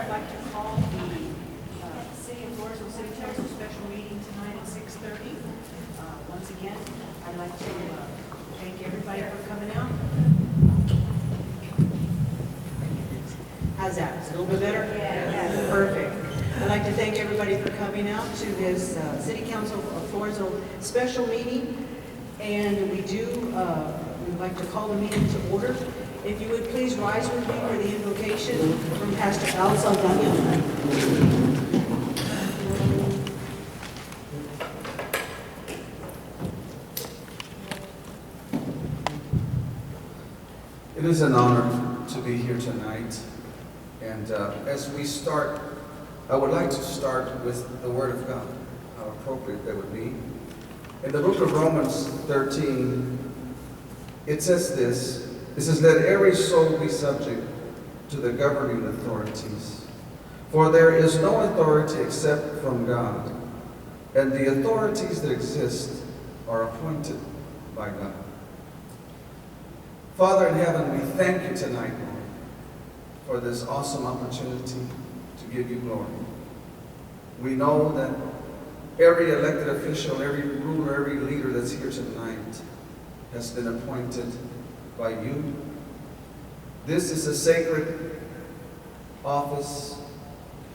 I'd like to call the City of Floresville City Council special meeting tonight at 6:30. Once again, I'd like to thank everybody for coming out. How's that? Is it a little bit better? Yeah. Perfect. I'd like to thank everybody for coming out to this City Council of Floresville special meeting. And we'd like to call the meeting to order. If you would please rise with me for the invocation from Pastor Al Saldana. It is an honor to be here tonight. And as we start, I would like to start with the Word of God, how appropriate that would be. In the book of Romans 13, it says this. It says, "Let every soul be subject to the governing authorities. For there is no authority except from God, and the authorities that exist are appointed by God." Father in heaven, we thank you tonight, Lord, for this awesome opportunity to give you glory. We know that every elected official, every ruler, every leader that's here tonight has been appointed by you. This is a sacred office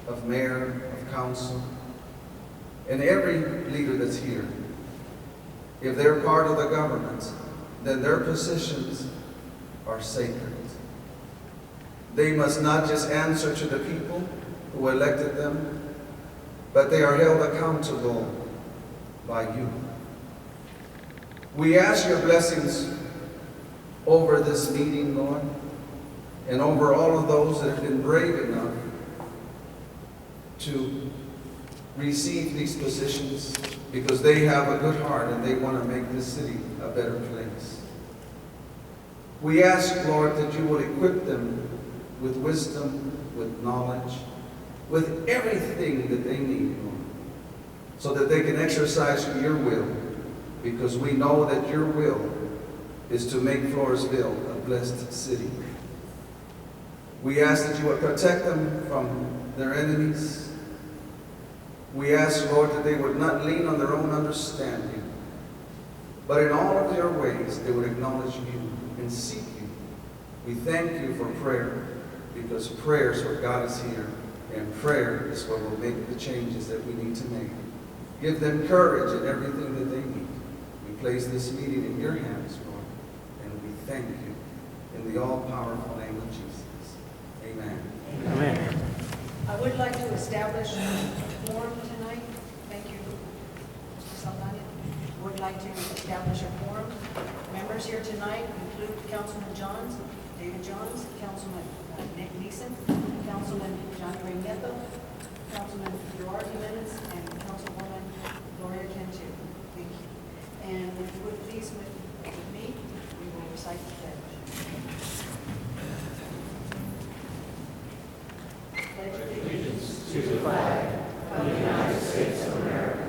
of mayor, of council, and every leader that's here. If they're part of the government, then their positions are sacred. They must not just answer to the people who elected them, but they are held accountable by you. We ask your blessings over this meeting, Lord, and over all of those that have been brave enough to receive these positions because they have a good heart and they want to make this city a better place. We ask, Lord, that you will equip them with wisdom, with knowledge, with everything that they need, Lord, so that they can exercise your will, because we know that your will is to make Floresville a blessed city. We ask that you would protect them from their enemies. We ask, Lord, that they would not lean on their own understanding, but in all of their ways they would acknowledge you and seek you. We thank you for prayer, because prayer is what got us here, and prayer is what will make the changes that we need to make. Give them courage in everything that they need. We place this meeting in your hands, Lord, and we thank you in the all-powerful name of Jesus. Amen. Amen. I would like to establish a quorum tonight. Thank you, Mr. Saldana. I would like to establish a quorum. Members here tonight include Councilman Johns, David Johns, Councilman Nick Neeson, Councilman John Ray Nieto, Councilman Gerard Jimenez, and Councilwoman Gloria Cantu. Thank you. And if you would please with me, we will recite the pledge. Pledge allegiance to the flag of the United States of America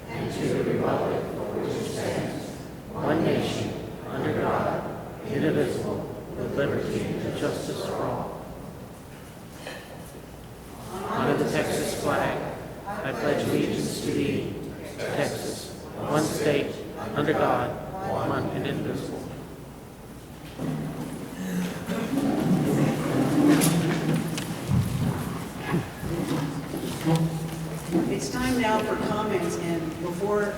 and to the republic for which it stands, one nation, under God, indivisible, with liberty and justice for all. Under the Texas flag, I pledge allegiance to thee, Texas, one state, under God, one and indivisible. It's time now for comments, and before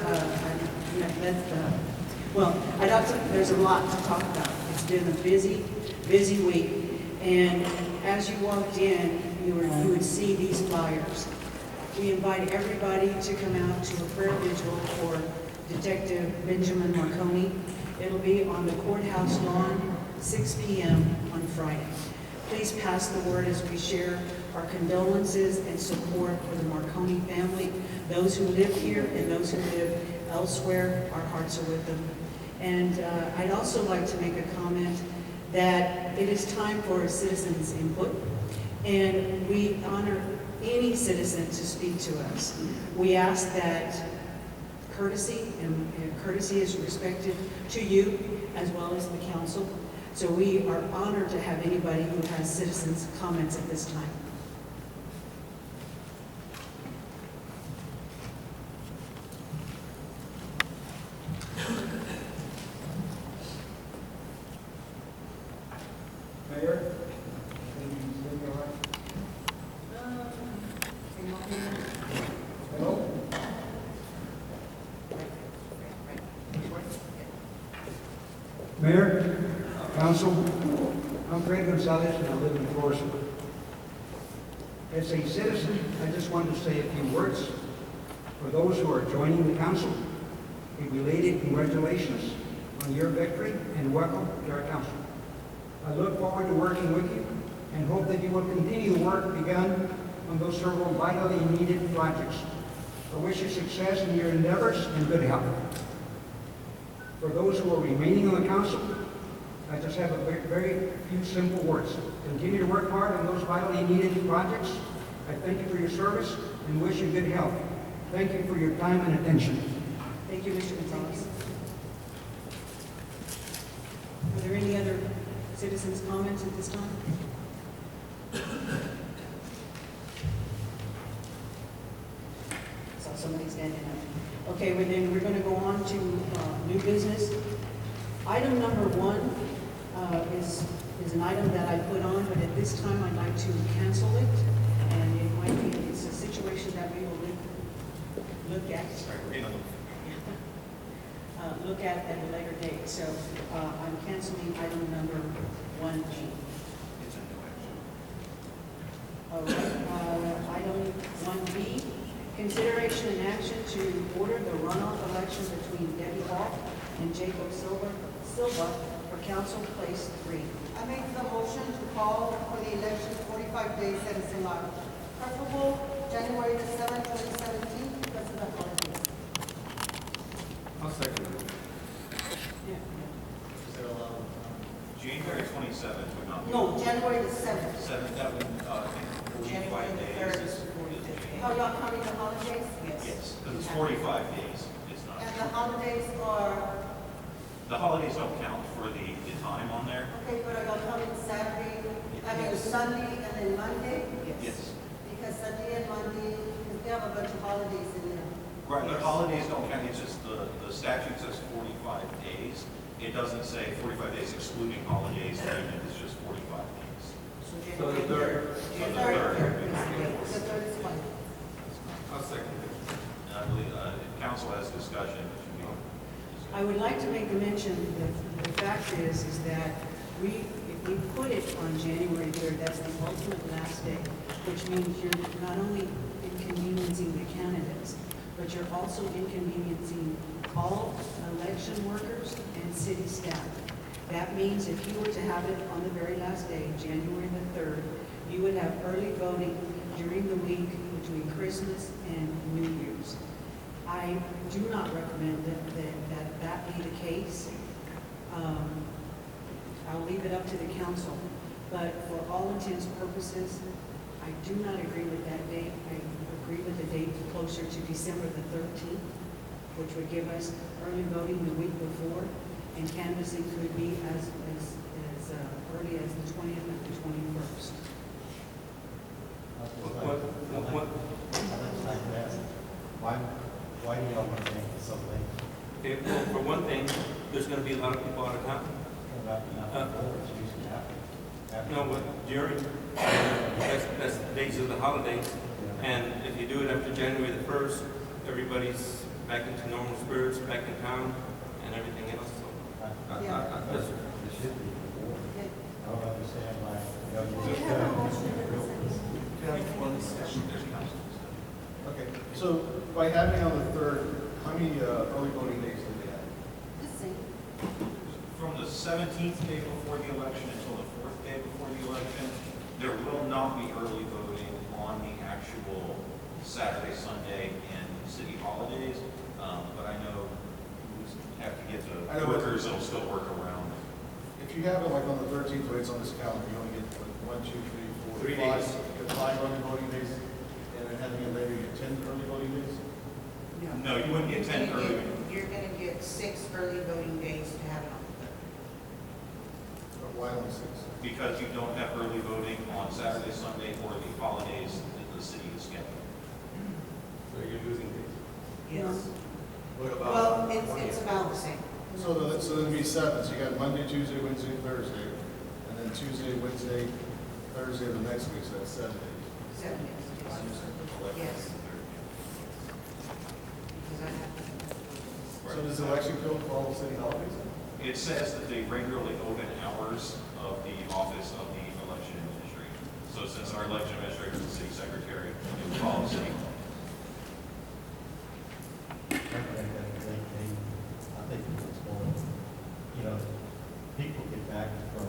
there's a lot to talk about. It's been a busy week, and as you walked in, you would see these flyers. We invite everybody to come out to a prayer vigil for Detective Benjamin Marconi. It'll be on the courthouse lawn, 6 p.m. on Friday. Please pass the word as we share our condolences and support for the Marconi family, those who live here and those who live elsewhere. Our hearts are with them. And I'd also like to make a comment that it is time for citizens' input, and we honor any citizen to speak to us. We ask that courtesy is respected to you as well as the council. So we are honored to have anybody who has citizens' comments at this time. Mayor, Council, I'm Fred Gonzalez and I live in Floresville. As a citizen, I just wanted to say a few words. For those who are joining the council, a belated congratulations on your victory and welcome to our council. I look forward to working with you and hope that you will continue the work begun on those several vitally needed projects. I wish you success in your endeavors and good health. For those who are remaining on the council, I just have a very few simple words. Continue to work hard on those vitally needed projects. I thank you for your service and wish you good health. Thank you for your time and attention. Thank you, Mr. Gonzalez. Are there any other citizens' comments at this time? Saw somebody standing up. Okay, well then we're going to go on to new business. Item number 1 is an item that I put on, but at this time I'd like to cancel it. And it's a situation that we will look at. Look at a later date. So I'm canceling item number 1G. All right. Item 1B, consideration and action to order the runoff election between Debbie Hall and Jacob Silva for Council Place 3. I make the motion to call for the election 45 days that is allowed. Preferable January the 7th, 2017, because of the holidays. I'll second it. January 27th would not be. No, January the 7th. 7th, that would, January 45 the days. 3rd is- is 45. How y'all counting the holidays? Yes, because it's 45 days. It's not. And the holidays are, The holidays don't count for the time on there. okay, but are y'all counting Saturday, Sunday and then Monday? Yes. Because Sunday and Monday, because we have a bunch of holidays in there. Right, but holidays don't count, it's just the statute says 45 days. It doesn't say 45 days excluding holidays, it's just 45 days. So the third. So the third. The third is Monday. I'll second it. And I believe, if council has discussion, it should be. I would like to make a mention that the fact is that if we put it on January 3rd, that's the ultimate last day, which means you're not only inconveniencing the candidates, but you're also inconveniencing all election workers and city staff. That means if you were to have it on the very last day, January the 3rd, you would have early voting during the week between Christmas and New Year's. I do not recommend that be the case. I'll leave it up to the council, but for all intents and purposes, I do not agree with that date. I agree with the date closer to December the 13th, which would give us early voting the week before, and canvassing could be as early as the 20th and the 21st. Why do y'all want to make it so late? Okay, well, for one thing, there's going to be a lot of people out of town. About not before, it's usually after. No, but during, that's the days of the holidays. And if you do it after January the 1st, everybody's back into normal spirits, back in town, and everything else. So It should be before. I don't understand why. We have a motion to Okay, so by having on the 3rd, how many early voting days do they have? Just see. From the 17th day before the election until the 4th day before the election, there will not be early voting on the actual Saturday, Sunday, and city holidays. But I know we have to get I the know, but- workers that'll still work around. If you have it like on the 13th, when it's on this calendar, you only get like 1, 2, 3, 4, 3 5, days. you get 5 early voting days, and then having it later, you get 10 early voting days? No, you wouldn't get 10 early. You're gonna get 6 early voting days to have it on the 3rd. Or why only 6? Because you don't have early voting on Saturday, Sunday, or the holidays that the city is scheduled. So you're losing days. Yes. What about? Well, it's about the same. So then it'd be 7, so you got Monday, Tuesday, Wednesday, Thursday, and then Tuesday, Wednesday, Thursday of the next week, so that's 7 days. 7 days. Yes. Because I have to. So does election code follow city holidays? It says that the regularly open hours of the office of the election administrator. So since our election administrator is the city secretary, it follows city law. I think it's more, you know, people get back from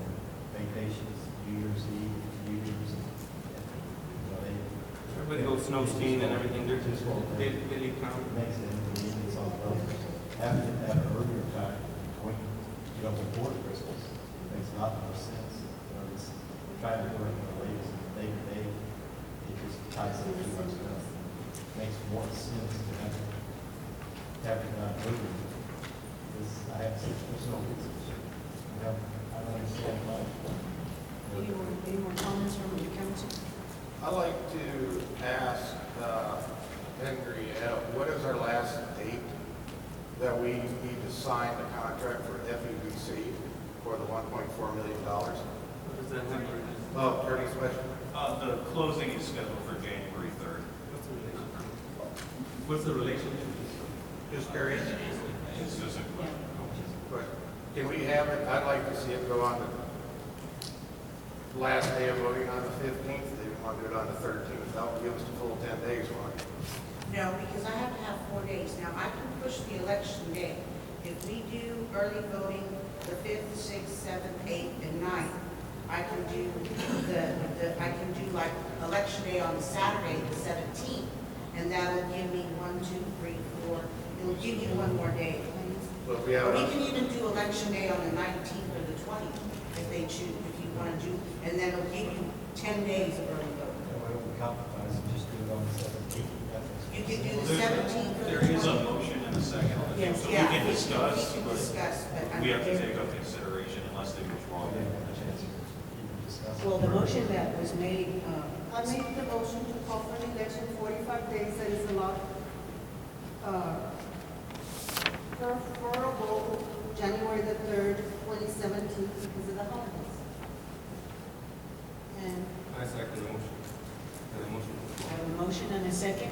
vacations, New Year's Eve, New Year's, and, you know, they. Everybody goes snow skiing and everything, they're just, they leave town. It makes it inconvenience on both. Having it at an earlier time, when, you know, before Christmas, makes a lot more sense. You know, it's trying to do it in the latest day to day, it just ties up too much stuff. Makes more sense to have it done earlier. This, I have 6% reasons. You know, I don't understand why. Any more comments from the council? I'd like to ask Henry, what is our last date that we need to sign the contract for FEBC for the $1.4 million? What does that have? Oh, attorney's question? The closing is scheduled for January 3rd. What's the relationship? Just curious. It's just a But can we have it, I'd like to see it go on the last day of voting on the 15th. They want to do it on the 13th. That will give us the full 10 days, won't it? No, because I have to have 4 days. Now, I can push the election day. If we do early voting the 5th, 6th, 7th, 8th, and 9th, I can do I can do like election day on Saturday, the 17th, and that'll give me 1, 2, 3, 4. It'll give you 1 more day. So if we have Or we a- can even do election day on the 19th or the 20th, if they choose, if you want to do, and then it'll give you 10 days of early voting. Why don't we compromise and just do it on the 17th? You can do the 17th or the 20th. There is a motion and a second on the table, Yes. so Yeah, we can discuss, We can but discuss, but we have to I'm, take up consideration unless they withdraw. Yeah, have a chance to even discuss it. Well, the motion that was made, I make the motion to call for the election 45 days that is allowed, preferable January the 3rd, 2017, because of the holidays. And I second the motion. The motion. I have a motion and a second.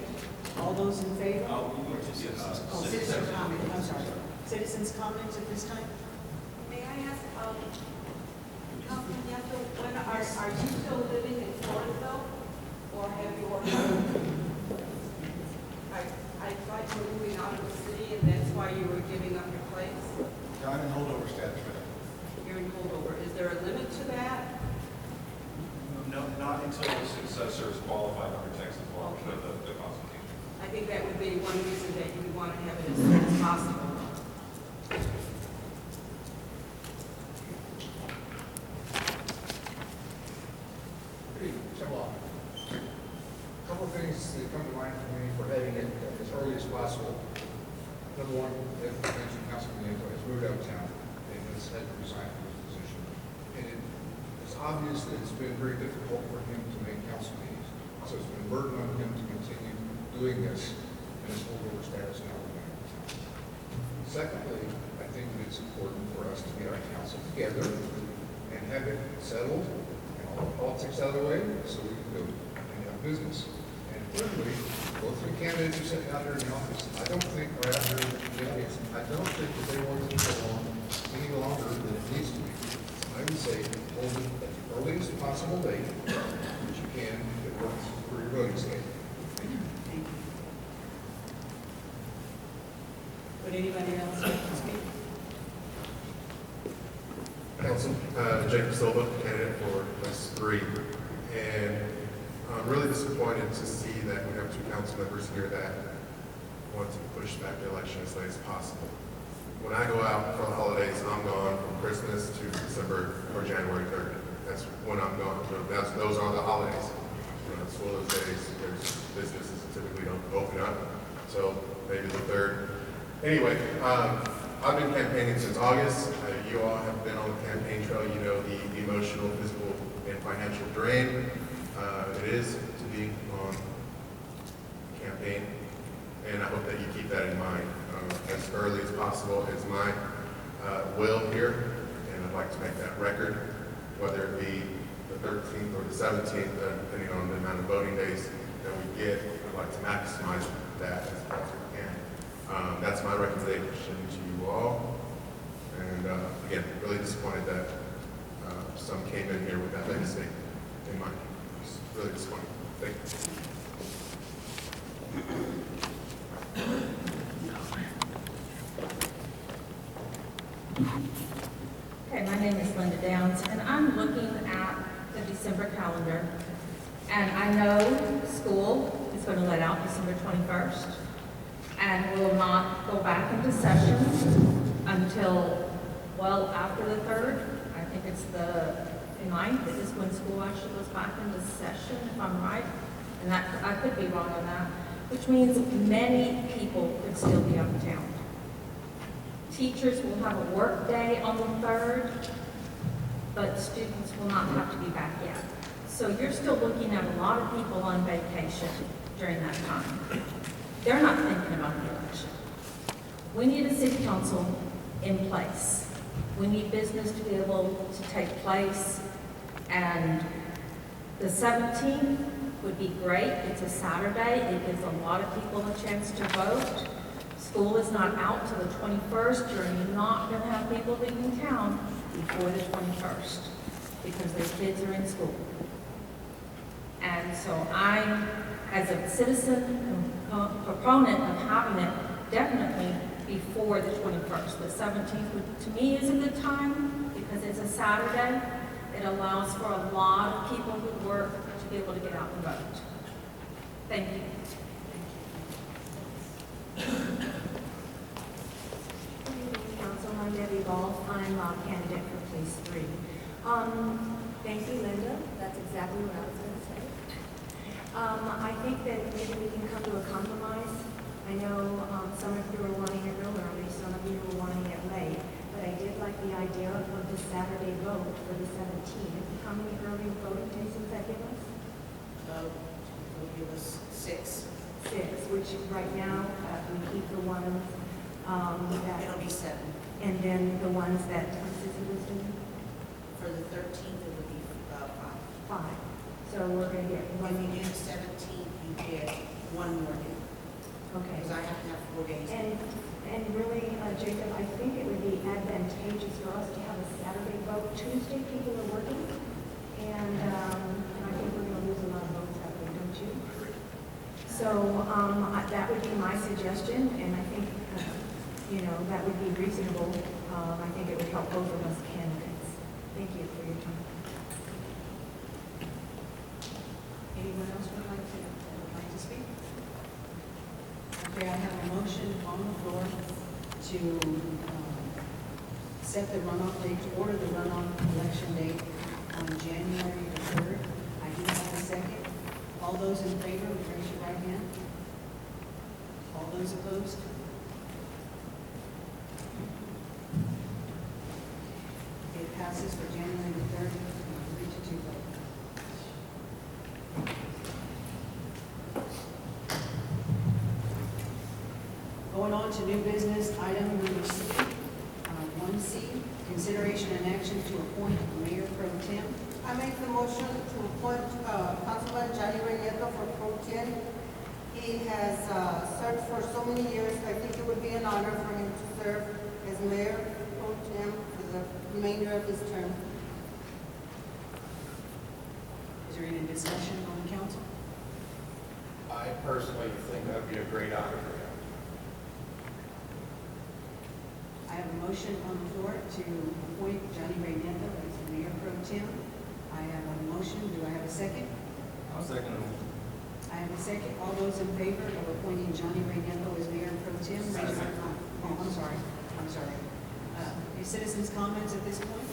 All those in favor? Yes. Oh, citizens' comment, I'm sorry. Citizens' comments at this time? may I ask, Councilman Nieto, when are you still living in Floresville, or have you already? I thought you were moving out of the city, and that's why you were giving up your place. I'm in holdover status right You're in holdover. Is there a limit to that? No, not until the successor is qualified under Texas law, the Constitution. I think that would be one reason that you would want to have it as soon as possible. A couple of things that come to mind for me for having it as early as possible. Number one, as mentioned, Councilman Nieto has moved out of town and has had to resign from his position. And it's obvious that it's been very difficult for him to make council meetings. So it's been a burden on him to continue doing this in his holdover status now. Secondly, I think that it's important for us to get our council together and have it settled and all the politics out of the way so we can go and have business. And thirdly, both the candidates who sit out there in the office, I don't think are out there, I don't think that they want to go on any longer than it needs to be. I would say hold it at the earliest possible date that you can that works for your voting state. Thank you. Thank you. Would anybody else like to speak? Council, Jacob Silva, candidate for West 3. And I'm really disappointed to see that we have 2 council members here that want to push back the election as late as possible. When I go out for the holidays, I'm gone from Christmas to December or January 3rd. That's when I'm gone. Those are the holidays. You know, it's one of those days there's businesses that typically don't open up. So maybe the 3rd. Anyway, I've been campaigning since August. You all have been on the campaign trail. You know the emotional, physical, and financial drain it is to be on the campaign. And I hope that you keep that in mind as early as possible. It's my will here, and I'd like to make that record, whether it be the 13th or the 17th, depending on the amount of voting days that we get. I'd like to maximize that as best we can. That's my recommendation to you all. And again, really disappointed that some came in here with that legacy in mind. It's really disappointing. Thank you. Okay, my name is Linda Downs, and I'm looking at the December calendar, and I know school is going to let out December 21st, and will not go back into session until well after the 3rd. I think it's the 9th is when school actually goes back into session, if I'm right, and that I could be wrong on that, which means many people could still be out of town. Teachers will have a work day on the 3rd, but students will not have to be back yet. So you're still looking at a lot of people on vacation during that time. They're not thinking about the election. We need a city council in place. We need business to be able to take place, and the 17th would be great. It's a Saturday. It gives a lot of people a chance to vote. School is not out till the 21st. You're not going to have people leaving town before the 21st because their kids are in school. And so I, as a citizen proponent of having it definitely before the 21st. The 17th, would, to me, is a good time because it's a Saturday. It allows for a lot of people who work to be able to get out and vote. Thank you. Council, I'm Debbie Golf. I'm a candidate for Place 3. Thank you, Linda. That's exactly what I was going to say. I think that maybe we can come to a compromise. I know some of you are wanting it real early, some of you are wanting it late, but I did like the idea of the Saturday vote for the 17th. How many early voting days does that give us? It'll give us 6. 6, which right now we keep the ones that... It'll be 7. And then the ones that Sissy was doing? For the 13th, it would be 5. 5. So we're going to get one. When you do the 17th, you get 1 more day. Okay. Because I have to have 4 days. And really, Jacob, I think it would be advantageous for us to have a Saturday vote. Tuesday, people are working, and I think we're going to lose a lot of votes that way, don't you? So that would be my suggestion, and I think, that would be reasonable. I think it would help both of us candidates. Thank you for your time. Anyone else would like to speak? Okay, I have a motion on the floor to set the runoff date, to order the runoff election date on January the 3rd. I do have a second. All those in favor, raise your right hand. All those opposed? It passes for January the 3rd, 3-2 vote. Going on to new business, item number C, 1C, consideration and action to appoint Mayor Pro Tem. I make the motion to appoint Councilman Johnny Reyneto for Pro Tem. He has served for so many years. I think it would be an honor for him to serve as Mayor Pro Tem for the remainder of his term. Is there any discussion on the council? I personally think that would be a great honor for him. I have a motion on the floor to appoint Johnny Reyneto as Mayor Pro Tem. I have a motion. Do I have a second? I'll second it. I have a second. All those in favor of appointing Johnny Reyneto as Mayor Pro Tem, raise your hand. Oh, I'm sorry. Any citizens' comments at this point?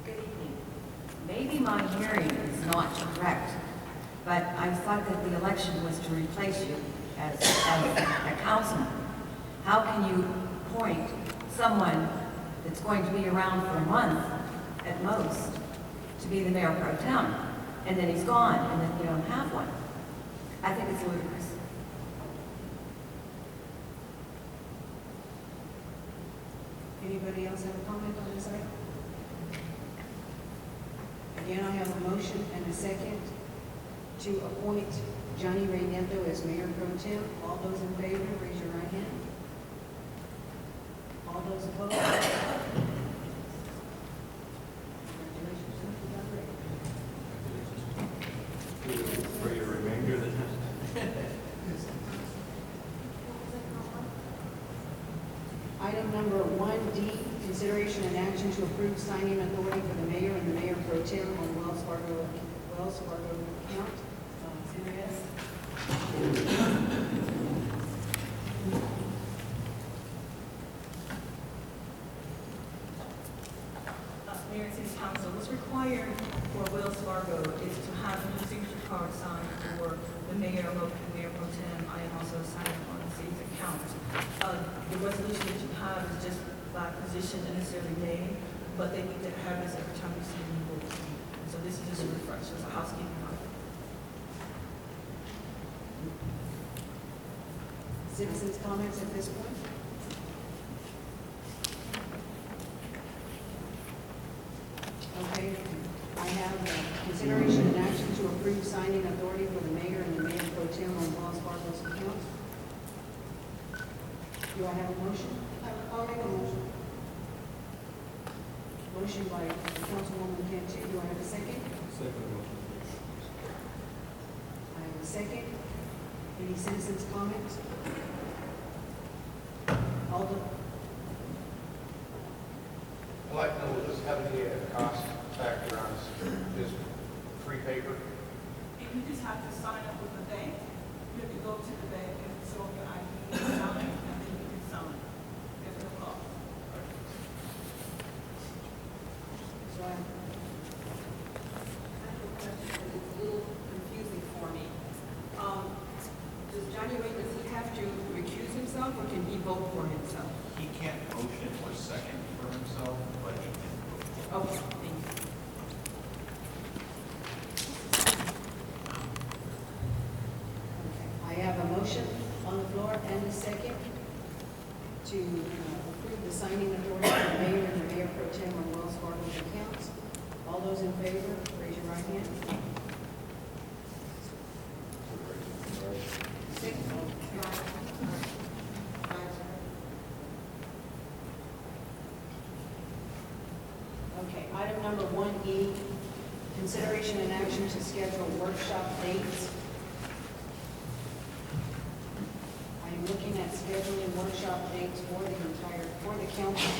Good evening. Maybe my hearing is not correct, but I thought that the election was to replace you as a councilman. How can you appoint someone that's going to be around for a month at most to be the mayor pro tem, and then he's gone, and then you don't have one? I think it's ludicrous. Anybody else have a comment on this item? Again, I have a motion and a second to appoint Johnny Reyneto as Mayor Pro Tem. All those in favor, raise your right hand. All those opposed? Congratulations, you got ready. For your remainder of the time. Item number 1D, consideration and action to approve signing authority for the mayor and the mayor pro tem on Wells Fargo account. Henrietta? Mayor and City Council, what's required for Wells Fargo is to have a new signature card signed for the mayor, local mayor pro tem. I am also signing on the city's account. The resolution that you have is just by position and necessarily name, but they need to have this every time you see a new board. So this is just a refresh, it's a housekeeping item. Citizens' comments at this point? Okay, I have consideration and action to approve signing authority for the mayor and the mayor pro tem on Wells Fargo's account. Do I have a motion? I'll make a motion. Motion by Councilwoman Cantu. Do I have a second? Second motion. I have a second. Any citizens' comments? All the, I'd like to know, will this have any cost factor on us, just free paper? And you just have to sign up with the bank. You have to go to the bank and show your ID and sign, and then you can sign. There's no cost. so I, I have a question, and it's a little confusing for me. Does Johnny Ray, does he have to recuse himself, or can he vote for himself? He can't motion or second for himself, but he can vote. Okay, thank you. I have a motion on the floor and a second to approve the signing authority for the mayor and the mayor pro tem on Wells Fargo's accounts. All those in favor, raise your right hand. Six. Okay, item number 1E, consideration and action to schedule workshop dates. I am looking at scheduling workshop dates for the council.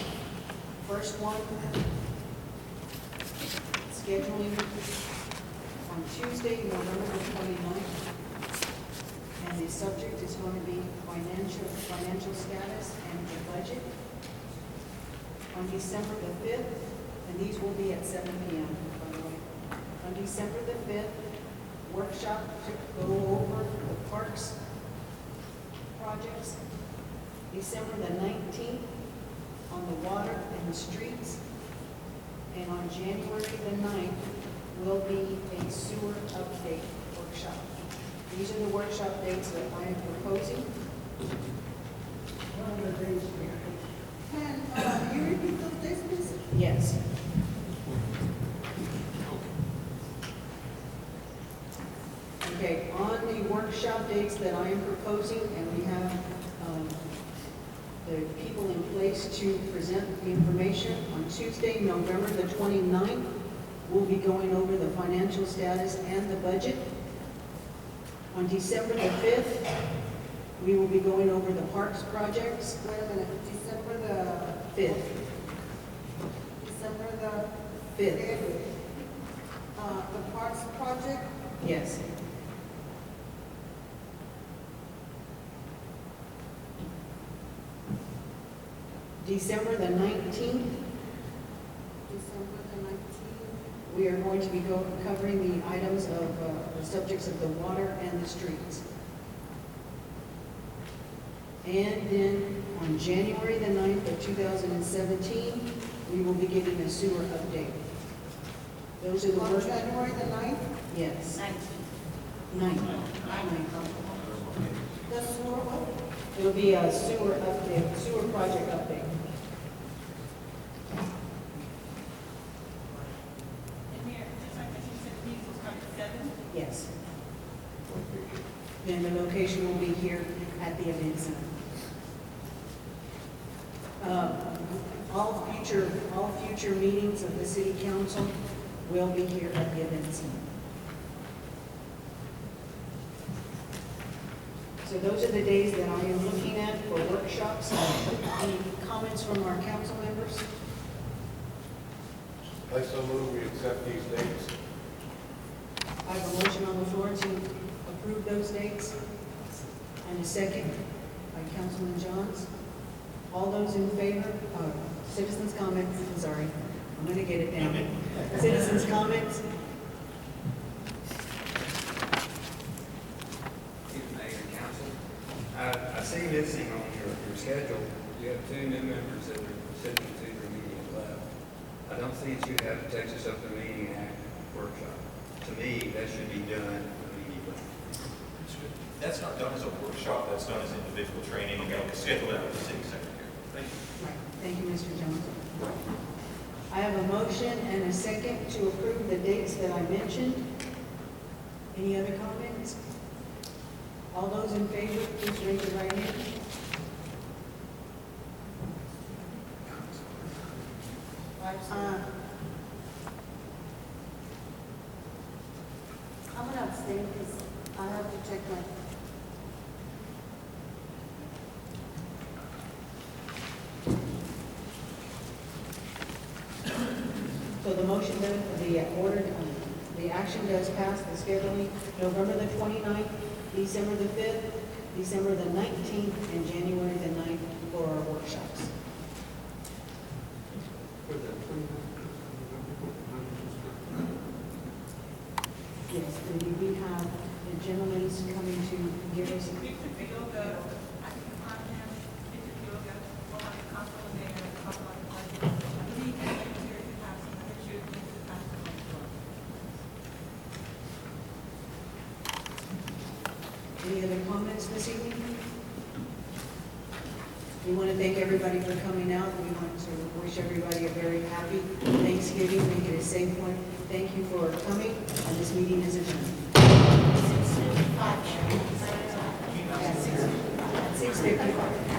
First one, scheduling on Tuesday, November the 29th. And the subject is going to be financial status and the budget. On December the 5th, and these will be at 7 p.m., by the way. On December the 5th, workshop to go over the parks projects. December the 19th, on the water and the streets. And on January the 9th, will be a sewer update workshop. These are the workshop dates that I am proposing. Can you repeat those dates, please? Yes. Okay, on the workshop dates that I am proposing, and we have the people in place to present the information, on Tuesday, November the 29th, we'll be going over the financial status and the budget. On December the 5th, we will be going over the parks projects. Wait a minute, December the 5th. December the 5th. The parks project, Yes. December the 19th, December the 19th. we are going to be covering the items of the subjects of the water and the streets. And then on January the 9th of 2017, we will be giving a sewer update. Those are the On work. January the 9th, Yes. 9th. the sewer what? It'll be a sewer update, sewer project update. And Mayor, just like you said, these will start at 7. Yes. then the location will be here at the event center. All future meetings of the city council will be here at the event center. So those are the days that I am looking at for workshops. Any comments from our council members? I so move we accept these dates. I have a motion on the floor to approve those dates. And a second by Councilman Johns. All those in favor, citizens' comments, I'm sorry, I'm going to get it down. Citizens' comments? Mayor and council, I see missing on your schedule, you have 2 new members that are sitting to your meeting left. I don't see that you have the Texas Open Meeting Act workshop. To me, that should be done immediately. That's not done as a workshop, that's done as individual training, and we'll schedule that with the city secretary. Thank you. Right. Thank you, Mr. Jones. I have a motion and a second to approve the dates that I mentioned. Any other comments? All those in favor, please raise your right hand. I'm gonna abstain because I have to check my. So the motion does, the action does pass, the scheduling, November the 29th, December the 5th, December the 19th, and January the 9th for our workshops. Yes, and we have the gentleman coming to give us. Any other comments this evening? We want to thank everybody for coming out. We want to wish everybody a very happy Thanksgiving, make it a safe one. Thank you for coming, and this meeting is adjourned. 6:55.